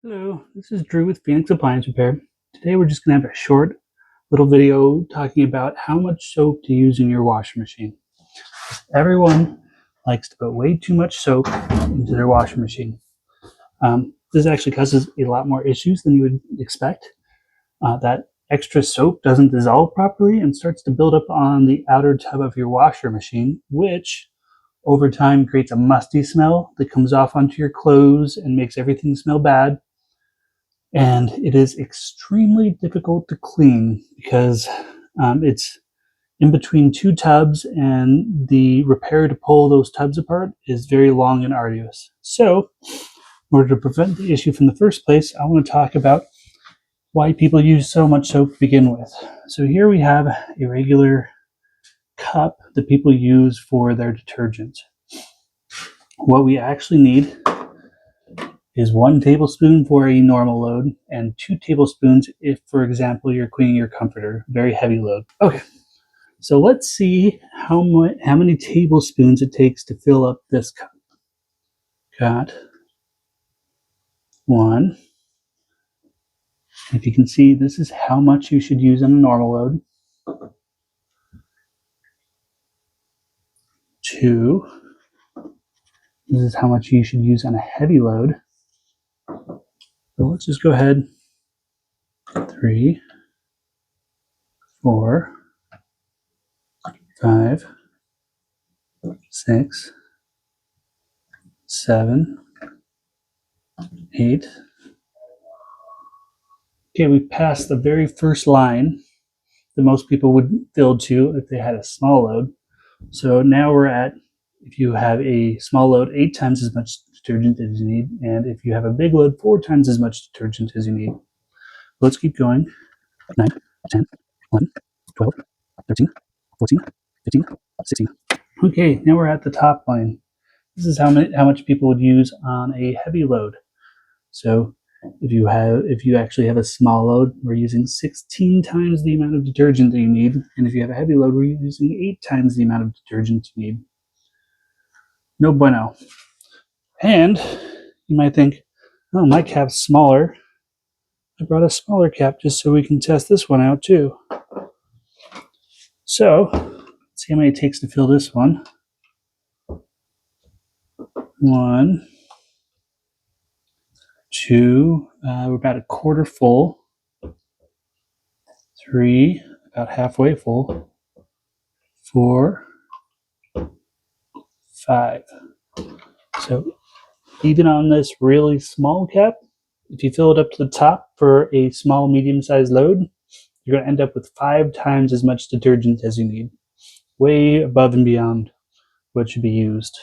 Hello, this is Drew with Phoenix Appliance Repair. Today we're just going to have a short little video talking about how much soap to use in your washing machine. Everyone likes to put way too much soap into their washing machine. This actually causes a lot more issues than you would expect. That extra soap doesn't dissolve properly and starts to build up on the outer tub of your washer machine, which over time creates a musty smell that comes off onto your clothes and makes everything smell bad. And it is extremely difficult to clean because it's in between two tubs, and the repair to pull those tubs apart is very long and arduous. So in order to prevent the issue from the first place, I want to talk about why people use so much soap to begin with. So here we have a regular cup that people use for their detergent. What we actually need is 1 tablespoon for a normal load and 2 tablespoons if, for example, you're cleaning your comforter, very heavy load. Okay, so let's see how many tablespoons it takes to fill up this cup. Got 1. If you can see, this is how much you should use on a normal load. 2. This is how much you should use on a heavy load. So let's just go ahead. 3, 4, 5, 6, 7, 8. Okay, we passed the very first line that most people would fill to if they had a small load. So now we're at, if you have a small load, 8 times as much detergent as you need, and if you have a big load, 4 times as much detergent as you need. Let's keep going. 9, 10, 11, 12, 13, 14, 15, 16. Okay, now we're at the top line. This is how much people would use on a heavy load. So if you actually have a small load, we're using 16 times the amount of detergent that you need, and if you have a heavy load, we're using 8 times the amount of detergent you need. No bueno. And you might think, oh, my cap's smaller. I brought a smaller cap just so we can test this one out too. So let's see how many it takes to fill this one. 1, 2, we're about a quarter full. 3, about halfway full. 4, 5. So even on this really small cap, if you fill it up to the top for a small, medium-sized load, you're going to end up with 5 times as much detergent as you need. Way above and beyond what should be used.